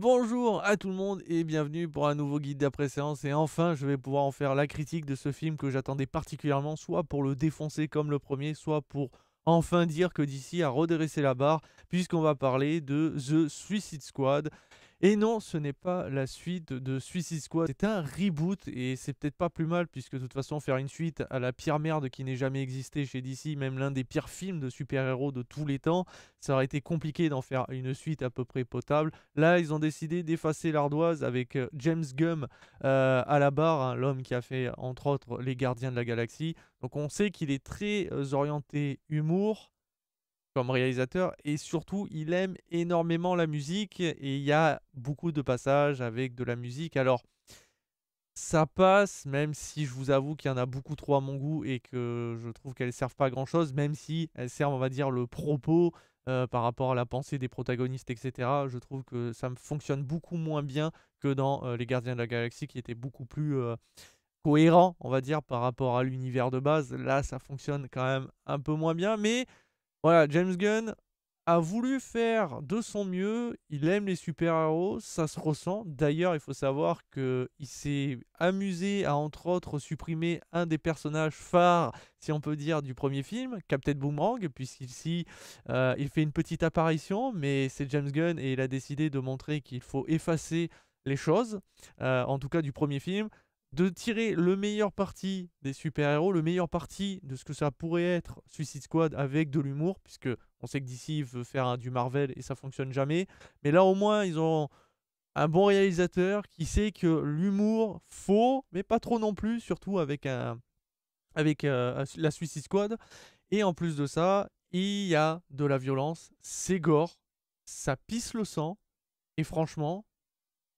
Bonjour à tout le monde et bienvenue pour un nouveau guide d'après-séance et enfin je vais pouvoir en faire la critique de ce film que j'attendais particulièrement, soit pour le défoncer comme le premier, soit pour enfin dire que DC a redressé la barre puisqu'on va parler de The Suicide Squad. Et non, ce n'est pas la suite de Suicide Squad, c'est un reboot et c'est peut-être pas plus mal puisque de toute façon faire une suite à la pire merde qui n'ait jamais existé chez DC, même l'un des pires films de super-héros de tous les temps, ça aurait été compliqué d'en faire une suite à peu près potable. Là, ils ont décidé d'effacer l'ardoise avec James Gunn à la barre, hein, l'homme qui a fait entre autres Les Gardiens de la Galaxie. Donc on sait qu'il est très orienté humour comme réalisateur et surtout il aime énormément la musique et il y a beaucoup de passages avec de la musique. Alors ça passe, même si je vous avoue qu'il y en a beaucoup trop à mon goût et que je trouve qu'elles servent pas à grand chose, même si elles servent, on va dire, le propos par rapport à la pensée des protagonistes, etc. Je trouve que ça me fonctionne beaucoup moins bien que dans Les Gardiens de la Galaxie, qui était beaucoup plus cohérent, on va dire, par rapport à l'univers de base. Là, ça fonctionne quand même un peu moins bien, mais voilà, James Gunn a voulu faire de son mieux. Il aime les super-héros, ça se ressent. D'ailleurs, il faut savoir qu'il s'est amusé à, entre autres, supprimer un des personnages phares, si on peut dire, du premier film, Captain Boomerang, puisqu'ici, il fait une petite apparition, mais c'est James Gunn et il a décidé de montrer qu'il faut effacer les choses, en tout cas du premier film, de tirer le meilleur parti des super-héros, le meilleur parti de ce que ça pourrait être Suicide Squad avec de l'humour, puisque on sait que DC veut faire du Marvel et ça fonctionne jamais. Mais là, au moins, ils ont un bon réalisateur qui sait que l'humour faut, mais pas trop non plus, surtout avec la Suicide Squad. Et en plus de ça, il y a de la violence, c'est gore, ça pisse le sang, et franchement,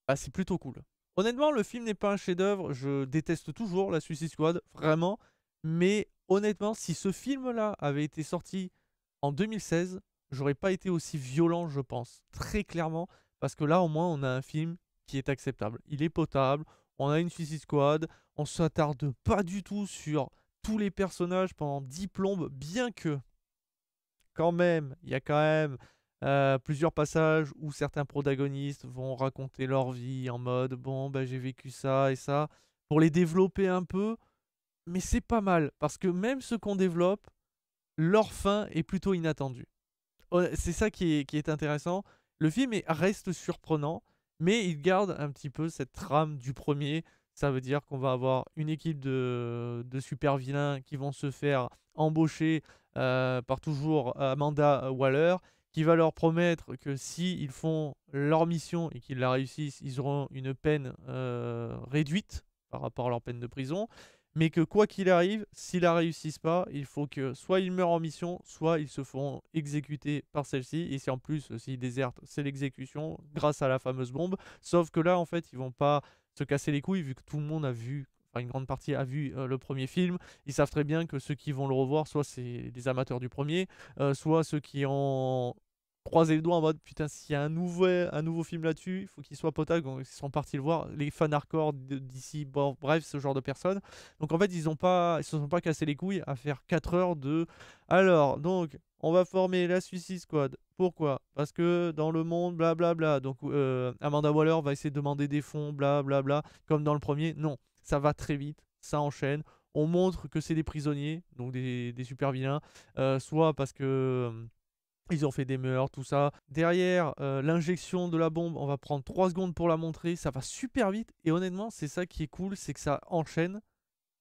bah, c'est plutôt cool. Honnêtement, le film n'est pas un chef-d'œuvre. Je déteste toujours la Suicide Squad, vraiment. Mais honnêtement, si ce film-là avait été sorti en 2016, j'aurais pas été aussi violent, je pense. Très clairement. Parce que là, au moins, on a un film qui est acceptable. Il est potable. On a une Suicide Squad. On s'attarde pas du tout sur tous les personnages pendant 10 plombes, bien que quand même, il y a quand même plusieurs passages où certains protagonistes vont raconter leur vie en mode bon, bah, j'ai vécu ça et ça, pour les développer un peu, mais c'est pas mal parce que même ceux qu'on développe, leur fin est plutôt inattendue. C'est ça qui est intéressant. Le film reste surprenant, mais il garde un petit peu cette trame du premier. Ça veut dire qu'on va avoir une équipe de super vilains qui vont se faire embaucher par toujours Amanda Waller, qui va leur promettre que si ils font leur mission et qu'ils la réussissent, ils auront une peine réduite par rapport à leur peine de prison, mais que quoi qu'il arrive, s'ils la réussissent pas, il faut que soit ils meurent en mission, soit ils se font exécuter par celle-ci. Et si en plus, s'ils désertent, c'est l'exécution grâce à la fameuse bombe. Sauf que là, en fait, ils vont pas se casser les couilles vu que tout le monde a vu, enfin une grande partie a vu le premier film. Ils savent très bien que ceux qui vont le revoir, soit c'est des amateurs du premier, soit ceux qui ont croiser les doigts en mode putain, s'il y a un nouveau film là-dessus, il faut qu'il soit potable. Donc, ils sont partis le voir. Les fans hardcore d'ici, bon, bref, ce genre de personnes. Donc en fait, ils se sont pas cassés les couilles à faire 4 heures de. Alors, donc, on va former la Suicide Squad. Pourquoi? Parce que dans le monde, blablabla. Donc Amanda Waller va essayer de demander des fonds, blablabla, comme dans le premier. Non, ça va très vite, ça enchaîne. On montre que c'est des prisonniers, donc des super vilains, soit parce que ils ont fait des meurtres, tout ça. Derrière, l'injection de la bombe, on va prendre 3 secondes pour la montrer. Ça va super vite. Et honnêtement, c'est ça qui est cool, c'est que ça enchaîne.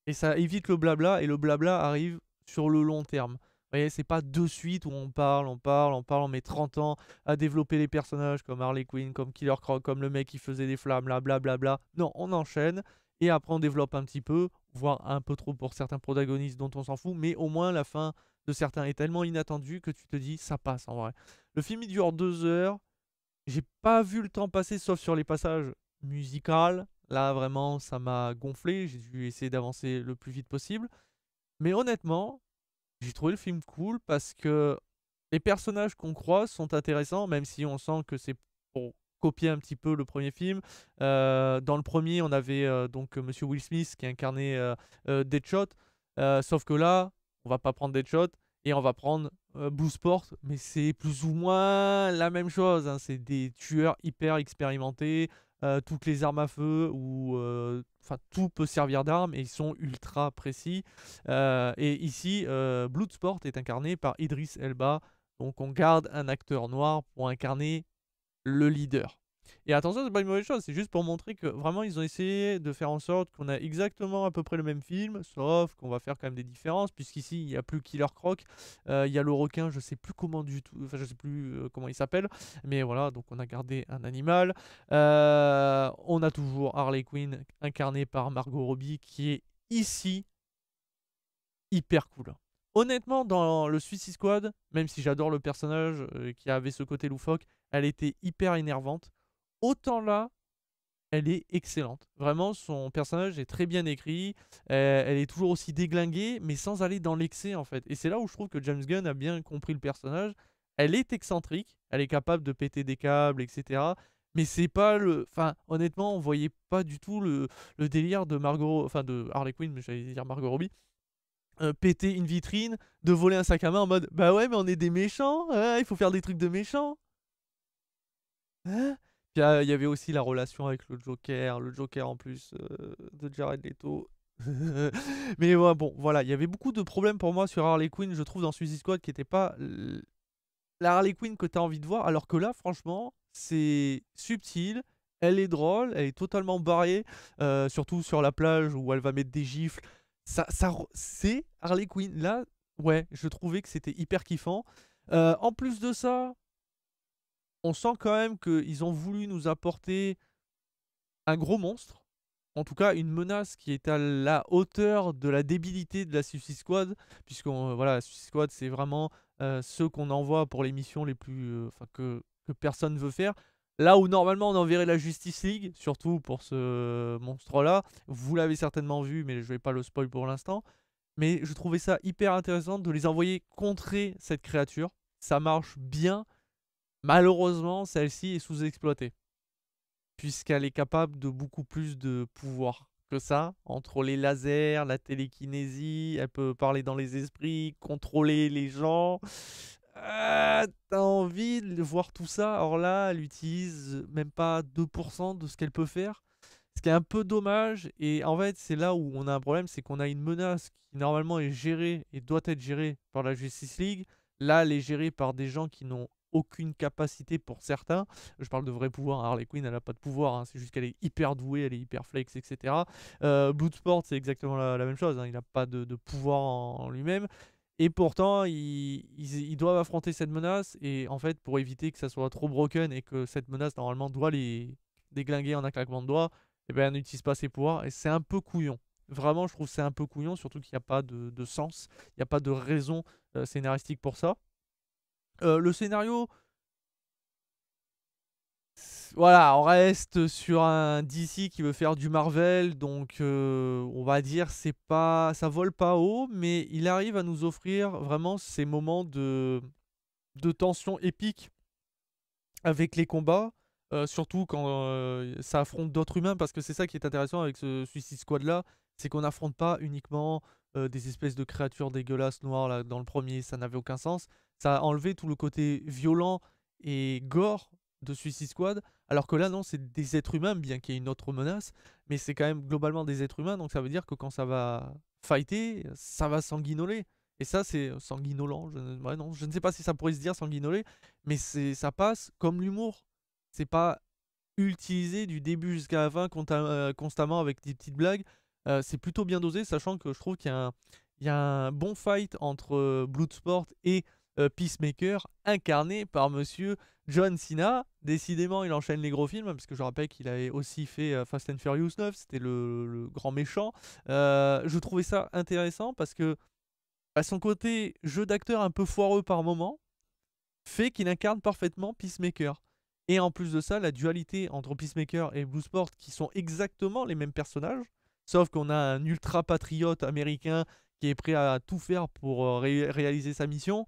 Et ça évite le blabla. Et le blabla arrive sur le long terme. Vous voyez, c'est pas de suite où on parle, on parle, on parle, on met 30 ans à développer les personnages comme Harley Quinn, comme Killer Croc, comme le mec qui faisait des flammes, là, blablabla. Non, on enchaîne. Et après, on développe un petit peu, voire un peu trop pour certains protagonistes dont on s'en fout. Mais au moins, la fin de certains est tellement inattendue que tu te dis, ça passe en vrai. Le film, il dure 2 heures. J'ai pas vu le temps passer, sauf sur les passages musicaux. Là, vraiment, ça m'a gonflé. J'ai dû essayer d'avancer le plus vite possible. Mais honnêtement, j'ai trouvé le film cool parce que les personnages qu'on croise sont intéressants, même si on sent que c'est pour copier un petit peu le premier film. Dans le premier, on avait donc Monsieur Will Smith qui incarnait Deadshot. Sauf que là, on va pas prendre Deadshot. Et on va prendre Bloodsport, mais c'est plus ou moins la même chose, hein. C'est des tueurs hyper expérimentés, toutes les armes à feu ou enfin tout peut servir d'arme et ils sont ultra précis. Et ici, Bloodsport est incarné par Idris Elba, donc on garde un acteur noir pour incarner le leader. Et attention, c'est pas une mauvaise chose, c'est juste pour montrer que vraiment ils ont essayé de faire en sorte qu'on a exactement à peu près le même film, sauf qu'on va faire quand même des différences, puisqu'ici il n'y a plus Killer Croc, il y a le requin, je sais plus comment du tout, enfin je sais plus comment il s'appelle, mais voilà, donc on a gardé un animal. On a toujours Harley Quinn incarnée par Margot Robbie qui est ici hyper cool. Honnêtement, dans le Suicide Squad, même si j'adore le personnage qui avait ce côté loufoque, elle était hyper énervante. Autant là, elle est excellente. Vraiment, son personnage est très bien écrit. Elle est toujours aussi déglinguée, mais sans aller dans l'excès en fait. Et c'est là où je trouve que James Gunn a bien compris le personnage. Elle est excentrique, elle est capable de péter des câbles, etc. Mais c'est pas le. Enfin, honnêtement, on voyait pas du tout le délire de Margot. Enfin, de Harley Quinn, mais j'allais dire Margot Robbie. Péter une vitrine, de voler un sac à main en mode bah ouais, mais on est des méchants, hein, il faut faire des trucs de méchants. Hein. Puis il y avait aussi la relation avec le Joker en plus de Jared Leto. Mais ouais, bon, voilà, il y avait beaucoup de problèmes pour moi sur Harley Quinn, je trouve, dans Suicide Squad, qui n'était pas la Harley Quinn que tu as envie de voir, alors que là, franchement, c'est subtil, elle est drôle, elle est totalement barrée, surtout sur la plage où elle va mettre des gifles. C'est Harley Quinn. Là, ouais, je trouvais que c'était hyper kiffant. En plus de ça, on sent quand même qu'ils ont voulu nous apporter un gros monstre. En tout cas, une menace qui est à la hauteur de la débilité de la Suicide Squad. Puisqu'on voilà, la Suicide Squad, c'est vraiment ceux qu'on envoie pour les missions les plus. Enfin, que personne ne veut faire. Là où normalement on enverrait la Justice League, surtout pour ce monstre-là. Vous l'avez certainement vu, mais je vais pas le spoil pour l'instant. Mais je trouvais ça hyper intéressant de les envoyer contrer cette créature. Ça marche bien. Malheureusement, celle-ci est sous-exploitée, puisqu'elle est capable de beaucoup plus de pouvoir que ça. Entre les lasers, la télékinésie, elle peut parler dans les esprits, contrôler les gens. T'as envie de voir tout ça. Or là, elle utilise même pas 2% de ce qu'elle peut faire. Ce qui est un peu dommage. Et en fait, c'est là où on a un problème, c'est qu'on a une menace qui normalement est gérée et doit être gérée par la Justice League. Là, elle est gérée par des gens qui n'ont aucune capacité pour certains. Je parle de vrais pouvoirs. Harley Quinn, elle n'a pas de pouvoir, hein. C'est juste qu'elle est hyper douée, elle est hyper flex, etc. Bloodsport, c'est exactement la même chose, hein. Il n'a pas de pouvoir en lui-même. Et pourtant, ils doivent affronter cette menace. Et en fait, pour éviter que ça soit trop broken et que cette menace, normalement, doit les déglinguer en un claquement de doigts, eh ben, elle n'utilise pas ses pouvoirs. Et c'est un peu couillon. Vraiment, je trouve que c'est un peu couillon, surtout qu'il n'y a pas de sens. Il n'y a pas de raison scénaristique pour ça. Le scénario, voilà, on reste sur un DC qui veut faire du Marvel, donc on va dire c'est pas, ça vole pas haut, mais il arrive à nous offrir vraiment ces moments de tension épique avec les combats, surtout quand ça affronte d'autres humains, parce que c'est ça qui est intéressant avec ce Suicide Squad là, c'est qu'on n'affronte pas uniquement des espèces de créatures dégueulasses noires là, dans le premier, ça n'avait aucun sens. Ça a enlevé tout le côté violent et gore de Suicide Squad, alors que là non, c'est des êtres humains, bien qu'il y ait une autre menace, mais c'est quand même globalement des êtres humains, donc ça veut dire que quand ça va fighter, ça va sanguinoler. Et ça, c'est sanguinolant. Ouais, non, je ne sais pas si ça pourrait se dire sanguinoler, mais ça passe comme l'humour. C'est pas utilisé du début jusqu'à la fin constamment avec des petites blagues. C'est plutôt bien dosé, sachant que je trouve qu'il y a un bon fight entre Bloodsport et Peacemaker, incarné par monsieur John Cena. Décidément, il enchaîne les gros films, parce que je rappelle qu'il avait aussi fait Fast and Furious 9, c'était le grand méchant. Je trouvais ça intéressant parce que son côté jeu d'acteur un peu foireux par moment fait qu'il incarne parfaitement Peacemaker. Et en plus de ça, la dualité entre Peacemaker et Bloodsport, qui sont exactement les mêmes personnages, sauf qu'on a un ultra patriote américain qui est prêt à tout faire pour réaliser sa mission,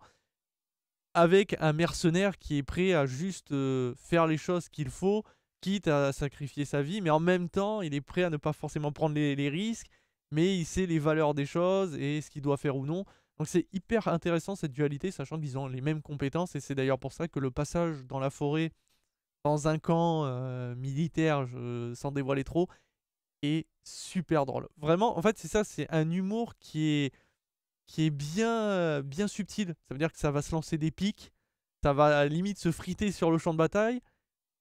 avec un mercenaire qui est prêt à juste faire les choses qu'il faut, quitte à sacrifier sa vie, mais en même temps, il est prêt à ne pas forcément prendre les risques, mais il sait les valeurs des choses et ce qu'il doit faire ou non. Donc c'est hyper intéressant cette dualité, sachant qu'ils ont les mêmes compétences, et c'est d'ailleurs pour ça que le passage dans la forêt, dans un camp militaire, sans dévoiler trop, est super drôle. Vraiment, en fait, c'est ça, c'est un humour qui est bien subtil. Ça veut dire que ça va se lancer des pics, ça va à la limite se friter sur le champ de bataille,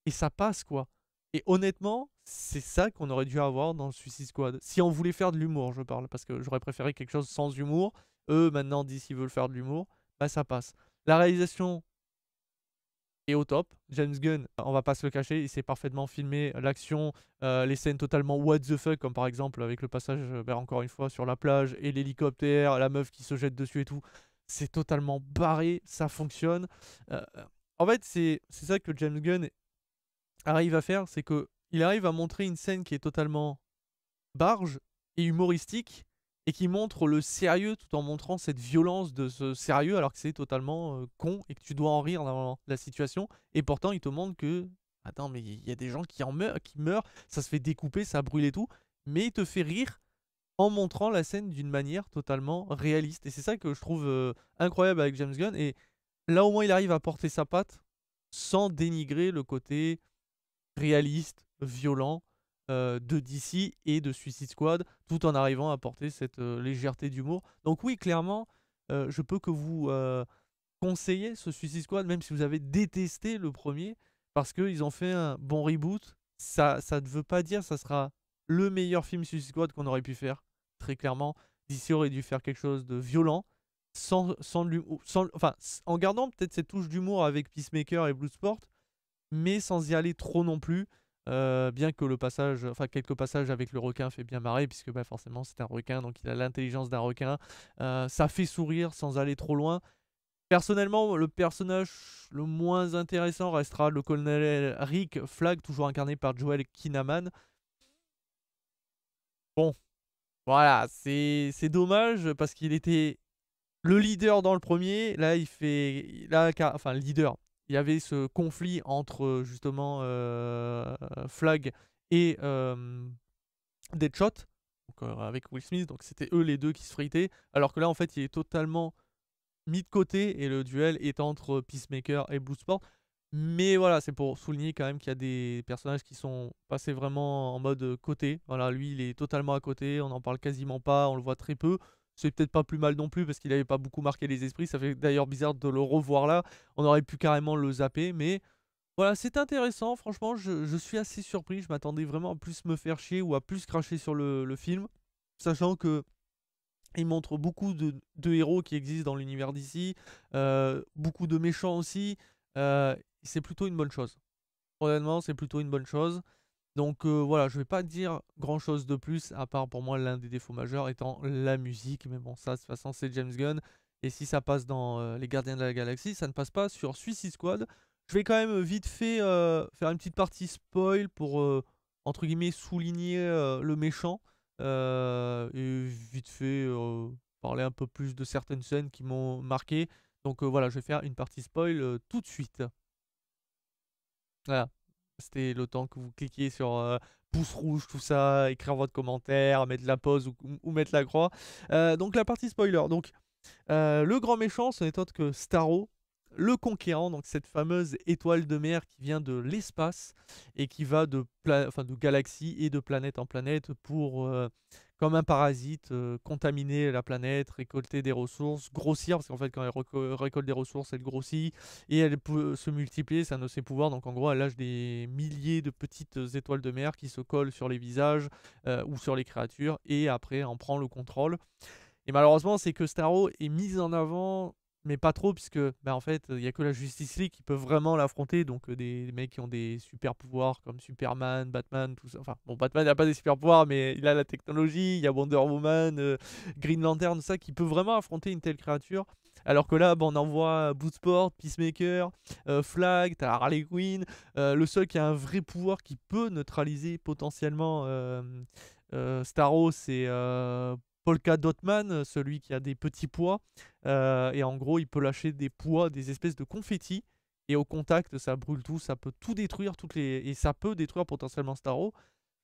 et ça passe quoi. Et honnêtement, c'est ça qu'on aurait dû avoir dans Suicide Squad. Si on voulait faire de l'humour, je parle, parce que j'aurais préféré quelque chose sans humour. Eux, maintenant, d'ici veulent faire de l'humour, bah ça passe. La réalisation est au top. James Gunn, on va pas se le cacher, il sait parfaitement filmer l'action, les scènes totalement what the fuck, comme par exemple avec le passage, encore une fois, sur la plage et l'hélicoptère, la meuf qui se jette dessus et tout. C'est totalement barré, ça fonctionne. Euh, En fait, c'est ça que James Gunn arrive à faire, c'est que il arrive à montrer une scène qui est totalement barge et humoristique, et qui montre le sérieux tout en montrant cette violence de ce sérieux, alors que c'est totalement con et que tu dois en rire dans la situation. Et pourtant, il te montre que, attends, mais il y a des gens qui meurent, ça se fait découper, ça brûle et tout, mais il te fait rire en montrant la scène d'une manière totalement réaliste. Et c'est ça que je trouve incroyable avec James Gunn. Et là, au moins, il arrive à porter sa patte sans dénigrer le côté réaliste, violent de DC et de Suicide Squad, tout en arrivant à apporter cette légèreté d'humour. Donc oui, clairement, je peux que vous conseiller ce Suicide Squad, même si vous avez détesté le premier, parce qu'ils ont fait un bon reboot. Ça ne veut pas dire que ça sera le meilleur film Suicide Squad qu'on aurait pu faire, très clairement. DC aurait dû faire quelque chose de violent, sans de l'humour, enfin, en gardant peut-être cette touche d'humour avec Peacemaker et Bloodsport, mais sans y aller trop non plus. Bien que le passage, enfin quelques passages avec le requin fait bien marrer, puisque bah, forcément c'est un requin, donc il a l'intelligence d'un requin. Ça fait sourire sans aller trop loin. Personnellement, le personnage le moins intéressant restera le colonel Rick Flag, toujours incarné par Joel Kinnaman. Bon, voilà, c'est dommage parce qu'il était le leader dans le premier. Là, il fait. Là, enfin, leader. Il y avait ce conflit entre justement Flag et Deadshot, donc, avec Will Smith. Donc, c'était eux les deux qui se fritaient. Alors que là, en fait, il est totalement mis de côté et le duel est entre Peacemaker et Bloodsport. Mais voilà, c'est pour souligner quand même qu'il y a des personnages qui sont passés vraiment en mode côté. Voilà, lui, il est totalement à côté, on n'en parle quasiment pas, on le voit très peu. C'est peut-être pas plus mal non plus parce qu'il n'avait pas beaucoup marqué les esprits. Ça fait d'ailleurs bizarre de le revoir là. On aurait pu carrément le zapper. Mais voilà, c'est intéressant. Franchement, je suis assez surpris. Je m'attendais vraiment à plus me faire chier ou à plus cracher sur le film. Sachant que il montre beaucoup de héros qui existent dans l'univers d'ici, beaucoup de méchants aussi. C'est plutôt une bonne chose. Honnêtement, c'est plutôt une bonne chose. Donc voilà, je vais pas dire grand chose de plus, à part pour moi l'un des défauts majeurs étant la musique. Mais bon, ça, de toute façon, c'est James Gunn. Et si ça passe dans Les Gardiens de la Galaxie, ça ne passe pas sur Suicide Squad. Je vais quand même vite fait faire une petite partie spoil pour, entre guillemets, souligner le méchant. Et vite fait parler un peu plus de certaines scènes qui m'ont marqué. Donc voilà, je vais faire une partie spoil tout de suite. Voilà. C'était le temps que vous cliquiez sur pouce rouge, tout ça, écrire votre commentaire, mettre la pause ou mettre la croix. Donc la partie spoiler. Donc le grand méchant, ce n'est autre que Starro, le conquérant, donc cette fameuse étoile de mer qui vient de l'espace et qui va de galaxie et de planète en planète pour, comme un parasite, contaminer la planète, récolter des ressources, grossir, parce qu'en fait quand elle récolte des ressources, elle grossit et elle peut se multiplier, c'est un de ses pouvoirs. Donc en gros, elle lâche des milliers de petites étoiles de mer qui se collent sur les visages ou sur les créatures, et après en prend le contrôle. Et malheureusement, c'est que Starro est mise en avant, mais pas trop, puisque bah, en fait, il n'y a que la Justice League qui peut vraiment l'affronter. Donc des mecs qui ont des super pouvoirs comme Superman, Batman, tout ça. Enfin, bon, Batman n'a pas des super pouvoirs, mais il a la technologie. Il y a Wonder Woman, Green Lantern, tout ça, qui peut vraiment affronter une telle créature. Alors que là, bah, on envoie Bloodsport, Peacemaker, Flag, t'as Harley Quinn. Le seul qui a un vrai pouvoir qui peut neutraliser potentiellement Starro, c'est Polka Dotman, celui qui a des petits pois. Et en gros, il peut lâcher des pois, des espèces de confettis. Et au contact, ça brûle tout, ça peut tout détruire, et ça peut détruire potentiellement Starro.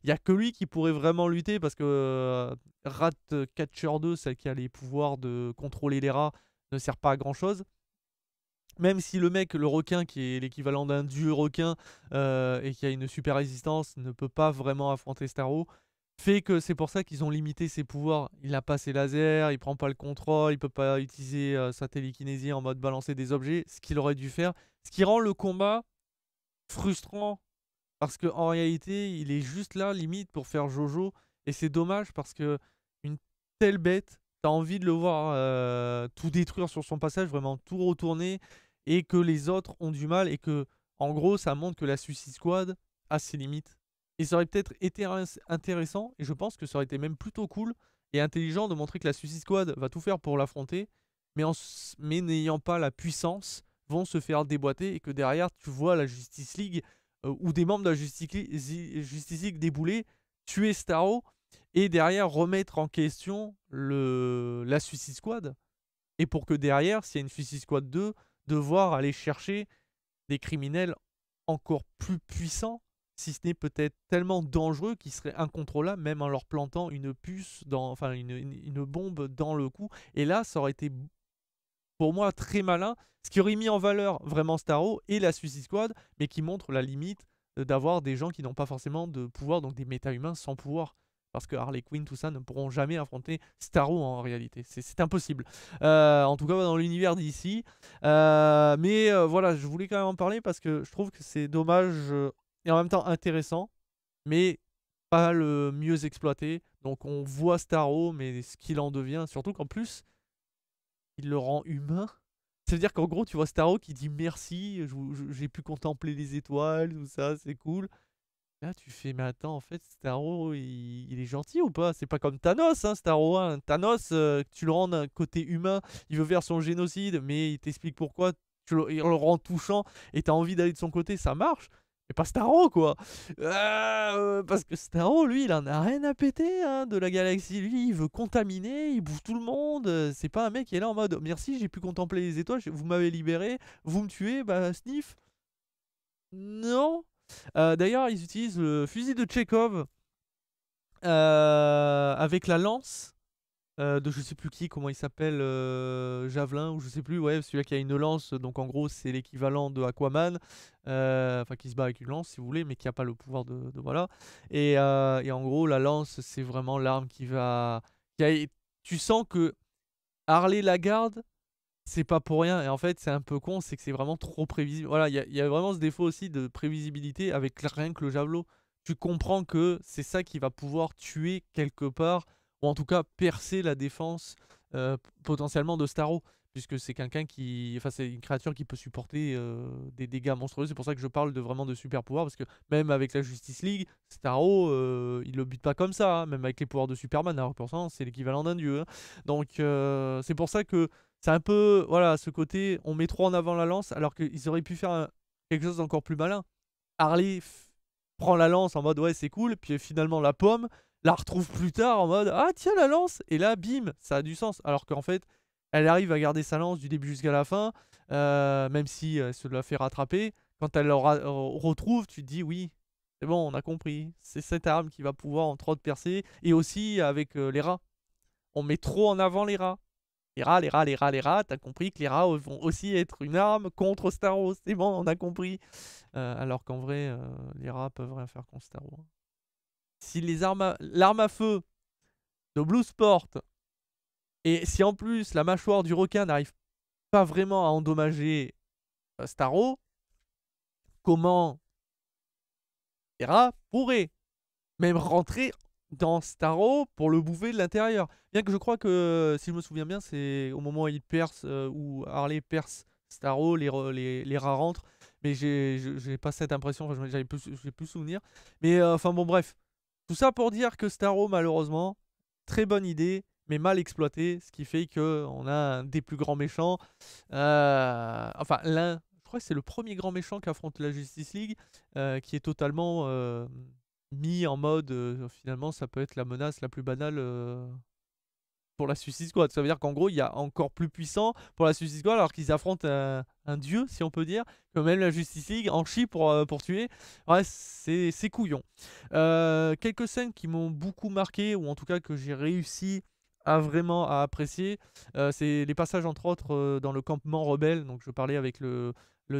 Il y a que lui qui pourrait vraiment lutter parce que Ratcatcher 2, celle qui a les pouvoirs de contrôler les rats, ne sert pas à grand chose. Même si le mec, le requin, qui est l'équivalent d'un dieu requin et qui a une super résistance, ne peut pas vraiment affronter Starro, fait que c'est pour ça qu'ils ont limité ses pouvoirs. Il n'a pas ses lasers, il prend pas le contrôle, il peut pas utiliser sa télékinésie en mode balancer des objets, ce qu'il aurait dû faire. Ce qui rend le combat frustrant, parce qu'en réalité, il est juste là, limite, pour faire Jojo. Et c'est dommage parce que une telle bête, t'as envie de le voir tout détruire sur son passage, vraiment tout retourner, et que les autres ont du mal, et que, en gros, ça montre que la Suicide Squad a ses limites. Et ça aurait peut-être été intéressant, et je pense que ça aurait été même plutôt cool et intelligent de montrer que la Suicide Squad va tout faire pour l'affronter, mais n'ayant pas la puissance, vont se faire déboîter, et que derrière, tu vois la Justice League ou des membres de la Justice League débouler, tuer Starro, et derrière remettre en question la Suicide Squad. Et pour que derrière, s'il y a une Suicide Squad 2, devoir aller chercher des criminels encore plus puissants, si ce n'est peut-être tellement dangereux qu'ils seraient incontrôlables, même en leur plantant une puce, enfin une bombe dans le cou. Et là, ça aurait été pour moi très malin, ce qui aurait mis en valeur vraiment Starro et la Suicide Squad, mais qui montre la limite d'avoir des gens qui n'ont pas forcément de pouvoir, donc des méta-humains sans pouvoir. Parce que Harley Quinn, tout ça, ne pourront jamais affronter Starro en réalité. C'est impossible. En tout cas, dans l'univers d'ici. Mais voilà, je voulais quand même en parler parce que je trouve que c'est dommage et en même temps intéressant, mais pas le mieux exploité. Donc on voit Starro, mais ce qu'il en devient, surtout qu'en plus, il le rend humain. C'est-à-dire qu'en gros, tu vois Starro qui dit merci, j'ai pu contempler les étoiles, tout ça, c'est cool. Là, tu fais, mais attends, en fait, Starro, il est gentil ou pas? C'est pas comme Thanos, hein, Starro. Hein. Thanos, tu le rends d'un côté humain, il veut faire son génocide, mais il t'explique pourquoi, il le rend touchant, et t'as envie d'aller de son côté, ça marche. Mais pas Starro, quoi. Parce que Starro, lui, il en a rien à péter hein, de la galaxie. Lui, il veut contaminer, il bouffe tout le monde. C'est pas un mec qui est là en mode merci, j'ai pu contempler les étoiles, vous m'avez libéré, vous me tuez, bah sniff. Non. D'ailleurs, ils utilisent le fusil de Chekhov avec la lance de je sais plus qui, comment il s'appelle, Javelin ou je sais plus, ouais, celui-là qui a une lance, donc en gros c'est l'équivalent de Aquaman, enfin qui se bat avec une lance si vous voulez, mais qui a pas le pouvoir de voilà. Et en gros la lance c'est vraiment l'arme qui va... Tu sens que Harley la garde, c'est pas pour rien, et en fait c'est un peu con, c'est que c'est vraiment trop prévisible. Voilà, il y a vraiment ce défaut aussi de prévisibilité avec rien que le javelot. Tu comprends que c'est ça qui va pouvoir tuer quelque part, ou en tout cas percer la défense potentiellement de Starro, puisque c'est quelqu'un qui... Enfin c'est une créature qui peut supporter des dégâts monstrueux, c'est pour ça que je parle de vraiment de super pouvoirs, parce que même avec la Justice League, Starro, il le bute pas comme ça, hein, même avec les pouvoirs de Superman, alors pourtant c'est l'équivalent d'un dieu. Hein. Donc c'est pour ça que c'est un peu, voilà, ce côté, on met trop en avant la lance, alors qu'ils auraient pu faire quelque chose d'encore plus malin. Harley prend la lance en mode ouais c'est cool, puis finalement la pomme, la retrouve plus tard en mode ah tiens la lance, et là bim, ça a du sens. Alors qu'en fait, elle arrive à garder sa lance du début jusqu'à la fin, même si elle se la fait rattraper. Quand elle le retrouve, tu te dis oui, c'est bon, on a compris. C'est cette arme qui va pouvoir entre autres percer, et aussi avec les rats. On met trop en avant les rats. Les rats, les rats, les rats, les rats, t'as compris que les rats vont aussi être une arme contre Starro, c'est bon, on a compris. Alors qu'en vrai, les rats peuvent rien faire contre Starro. Hein. Si l'arme à feu de Bloodsport, et si en plus la mâchoire du requin n'arrive pas vraiment à endommager Starro, comment les rats pourraient même rentrer dans Starro pour le bouffer de l'intérieur. Bien que je crois que, si je me souviens bien, c'est au moment où il perce, où Harley perce Starro, les rats rentrent. Mais j'ai pas cette impression, enfin, j'ai plus souvenir. Mais enfin bon, bref. Tout ça pour dire que Starro, malheureusement, très bonne idée, mais mal exploitée. Ce qui fait qu'on a un des plus grands méchants. Enfin, je crois que c'est le premier grand méchant qu'affronte la Justice League, qui est totalement mis en mode finalement ça peut être la menace la plus banale pour la Suicide Squad. Ça veut dire qu'en gros, il y a encore plus puissant pour la Suicide Squad alors qu'ils affrontent un dieu, si on peut dire, que même la Justice League en chie pour tuer. Ouais, c'est couillon. Quelques scènes qui m'ont beaucoup marqué, ou en tout cas que j'ai réussi à vraiment à apprécier, c'est les passages entre autres dans le campement rebelle. Donc je parlais avec le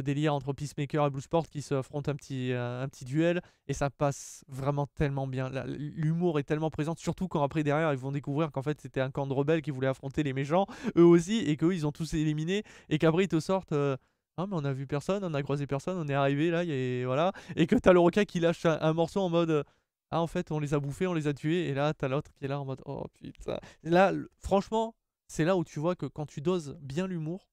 délire entre Peacemaker et Bloodsport qui se affrontent un petit duel, et ça passe vraiment tellement bien. L'humour est tellement présent, surtout quand après derrière ils vont découvrir qu'en fait c'était un camp de rebelles qui voulait affronter les méchants eux aussi, et qu'eux ils ont tous éliminé, et qu'après ils te sortent ah mais on a vu personne, on a croisé personne, on est arrivé là, voilà, et que t'as le requin qui lâche un morceau en mode ah en fait on les a bouffés, on les a tués, et là t'as l'autre qui est là en mode oh putain. Là franchement c'est là où tu vois que quand tu doses bien l'humour,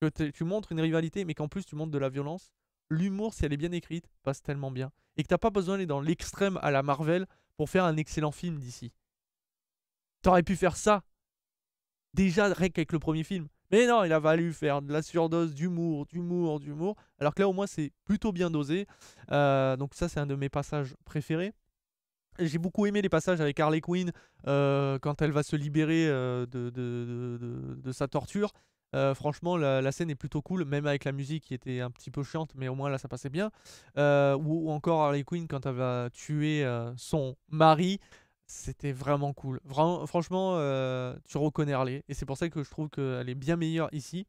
que tu montres une rivalité, mais qu'en plus tu montres de la violence, l'humour, si elle est bien écrite, passe tellement bien. Et que t'as pas besoin d'aller dans l'extrême à la Marvel pour faire un excellent film d'ici. T'aurais pu faire ça, déjà rien qu'avec le premier film. Mais non, il a fallu faire de la surdose d'humour, d'humour. Alors que là, au moins, c'est plutôt bien dosé. Donc ça, c'est un de mes passages préférés. J'ai beaucoup aimé les passages avec Harley Quinn quand elle va se libérer de sa torture. Franchement, la scène est plutôt cool, même avec la musique qui était un petit peu chiante, mais au moins là ça passait bien. Ou encore Harley Quinn quand elle va tuer son mari, c'était vraiment cool. Franchement, tu reconnais Harley, et c'est pour ça que je trouve qu'elle est bien meilleure ici.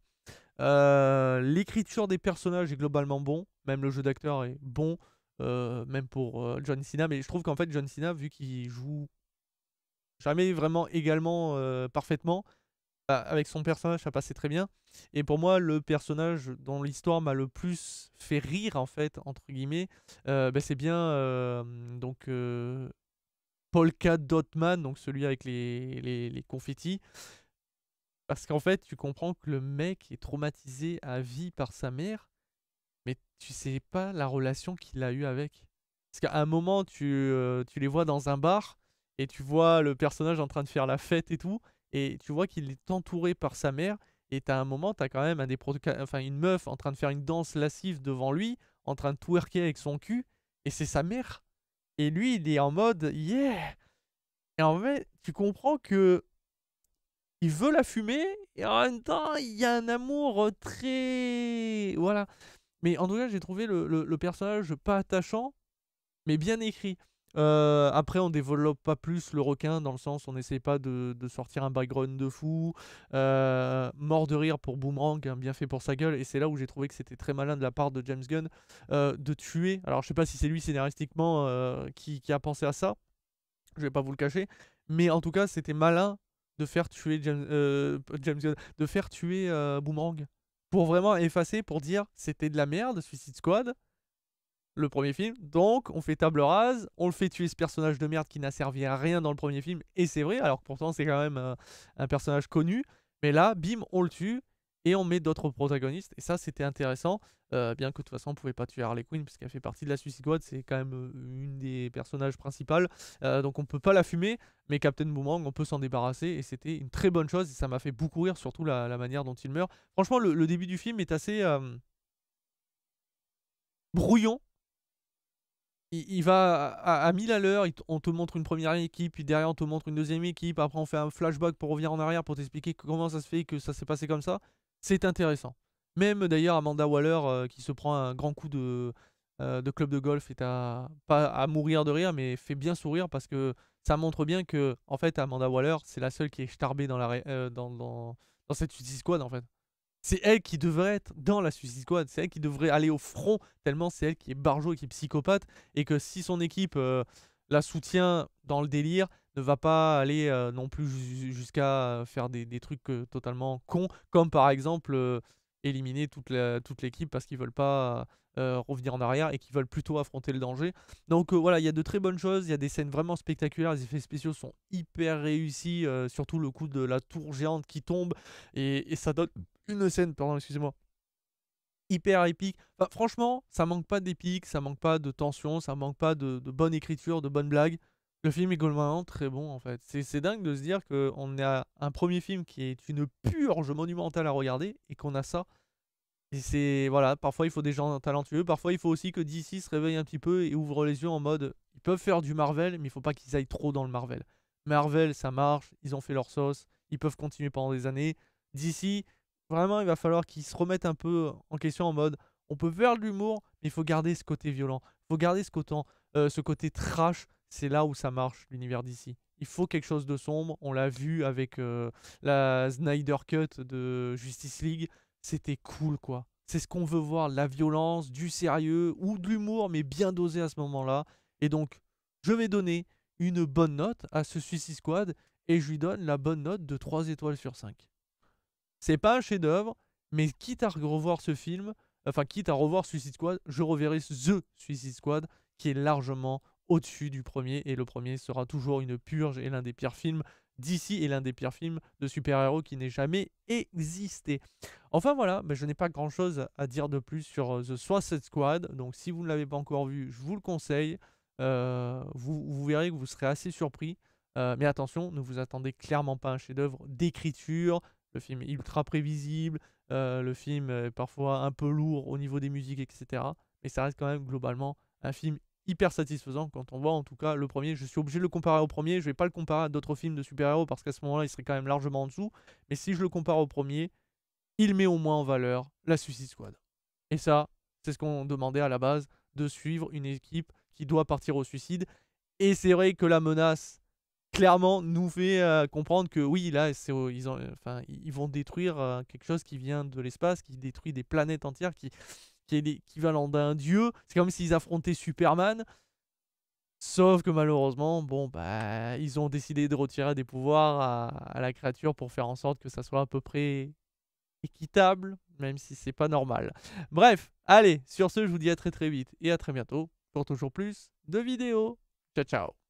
L'écriture des personnages est globalement bon, même le jeu d'acteur est bon. Même pour John Cena, mais je trouve qu'en fait John Cena, vu qu'il joue jamais vraiment également parfaitement, bah, avec son personnage ça passait très bien. Et pour moi le personnage dont l'histoire m'a le plus fait rire en fait entre guillemets, bah, c'est bien donc Polka Dotman, donc celui avec les confettis, parce qu'en fait tu comprends que le mec est traumatisé à vie par sa mère, mais tu sais pas la relation qu'il a eue avec. Parce qu'à un moment, tu les vois dans un bar, et tu vois le personnage en train de faire la fête et tout, et tu vois qu'il est entouré par sa mère, et t'as un moment, t'as quand même enfin, une meuf en train de faire une danse lascive devant lui, en train de twerker avec son cul, et c'est sa mère. Et lui, il est en mode yeah! Et en fait, tu comprends que il veut la fumer, et en même temps, il y a un amour très... Voilà. Mais en tout cas, j'ai trouvé le personnage pas attachant, mais bien écrit. Après, on développe pas plus le requin, dans le sens on n'essaie pas de sortir un background de fou. Mort de rire pour Boomerang, hein, bien fait pour sa gueule. Et c'est là où j'ai trouvé que c'était très malin de la part de James Gunn de tuer. Alors, je sais pas si c'est lui scénaristiquement qui a pensé à ça, je vais pas vous le cacher. Mais en tout cas, c'était malin de faire tuer James Gunn, de faire tuer Boomerang. Pour vraiment effacer, pour dire c'était de la merde, Suicide Squad, le premier film. Donc, on fait table rase, on le fait tuer ce personnage de merde qui n'a servi à rien dans le premier film. Et c'est vrai, alors que pourtant, c'est quand même un personnage connu. Mais là, bim, on le tue et on met d'autres protagonistes. Et ça, c'était intéressant. Bien que de toute façon, on pouvait pas tuer Harley Quinn puisqu'elle fait partie de la Suicide Squad. C'est quand même une des personnages principales. Donc, on peut pas la fumer. Mais Captain Boomerang, on peut s'en débarrasser. Et c'était une très bonne chose. Et ça m'a fait beaucoup rire, surtout la manière dont il meurt. Franchement, le début du film est assez brouillon. Il va à 1000 à l'heure, on te montre une première équipe, puis derrière on te montre une deuxième équipe, après on fait un flashback pour revenir en arrière pour t'expliquer comment ça se fait que ça s'est passé comme ça. C'est intéressant. Même d'ailleurs Amanda Waller qui se prend un grand coup de club de golf est pas à mourir de rire, mais fait bien sourire parce que ça montre bien que en fait Amanda Waller c'est la seule qui est starbée dans cette Suicide Squad en fait. C'est elle qui devrait être dans la Suicide Squad. C'est elle qui devrait aller au front, tellement c'est elle qui est barjo et qui est psychopathe. Et que si son équipe la soutient dans le délire, ne va pas aller non plus jusqu'à faire des trucs totalement cons. Comme par exemple éliminer toute l'équipe parce qu'ils veulent pas revenir en arrière et qu'ils veulent plutôt affronter le danger. Donc voilà, il y a de très bonnes choses. Il y a des scènes vraiment spectaculaires. Les effets spéciaux sont hyper réussis. Surtout le coup de la tour géante qui tombe. Et ça donne une scène, pardon, excusez-moi, hyper épique. Enfin, franchement, ça manque pas d'épique, ça manque pas de tension, ça manque pas de bonne écriture, de bonnes blagues. Le film est globalement très bon en fait. C'est dingue de se dire qu'on a un premier film qui est une purge monumentale à regarder et qu'on a ça. Et c'est voilà, parfois il faut des gens talentueux, parfois il faut aussi que DC se réveille un petit peu et ouvre les yeux en mode ils peuvent faire du Marvel, mais il faut pas qu'ils aillent trop dans le Marvel. Marvel, ça marche, ils ont fait leur sauce, ils peuvent continuer pendant des années. DC, vraiment, il va falloir qu'ils se remettent un peu en question en mode on peut faire de l'humour, mais il faut garder ce côté violent. Il faut garder ce côté trash. C'est là où ça marche, l'univers DC. Il faut quelque chose de sombre. On l'a vu avec la Snyder Cut de Justice League. C'était cool, quoi. C'est ce qu'on veut voir, la violence, du sérieux ou de l'humour, mais bien dosé à ce moment-là. Et donc, je vais donner une bonne note à ce Suicide Squad et je lui donne la bonne note de 3 étoiles sur 5. C'est pas un chef-d'œuvre, mais quitte à revoir ce film, enfin quitte à revoir Suicide Squad, je reverrai The Suicide Squad qui est largement au-dessus du premier et le premier sera toujours une purge et l'un des pires films d'ici et l'un des pires films de super-héros qui n'ait jamais existé. Enfin voilà, mais je n'ai pas grand-chose à dire de plus sur The Suicide Squad, donc si vous ne l'avez pas encore vu, je vous le conseille. Vous verrez que vous serez assez surpris. Mais attention, ne vous attendez clairement pas à un chef-d'œuvre d'écriture. Le film est ultra prévisible. Le film est parfois un peu lourd au niveau des musiques, etc. Mais ça reste quand même globalement un film hyper satisfaisant quand on voit en tout cas le premier. Je suis obligé de le comparer au premier. Je vais pas le comparer à d'autres films de super-héros parce qu'à ce moment-là, il serait quand même largement en dessous. Mais si je le compare au premier, il met au moins en valeur la Suicide Squad. Et ça, c'est ce qu'on demandait à la base, de suivre une équipe qui doit partir au suicide. Et c'est vrai que la menace, clairement, nous fait comprendre que oui, là, ils vont détruire quelque chose qui vient de l'espace, qui détruit des planètes entières, qui est l'équivalent d'un dieu. C'est comme s'ils affrontaient Superman. Sauf que malheureusement, bon, bah, ils ont décidé de retirer des pouvoirs à la créature pour faire en sorte que ça soit à peu près équitable, même si c'est pas normal. Bref, allez, sur ce, je vous dis à très très vite et à très bientôt pour toujours plus de vidéos. Ciao, ciao.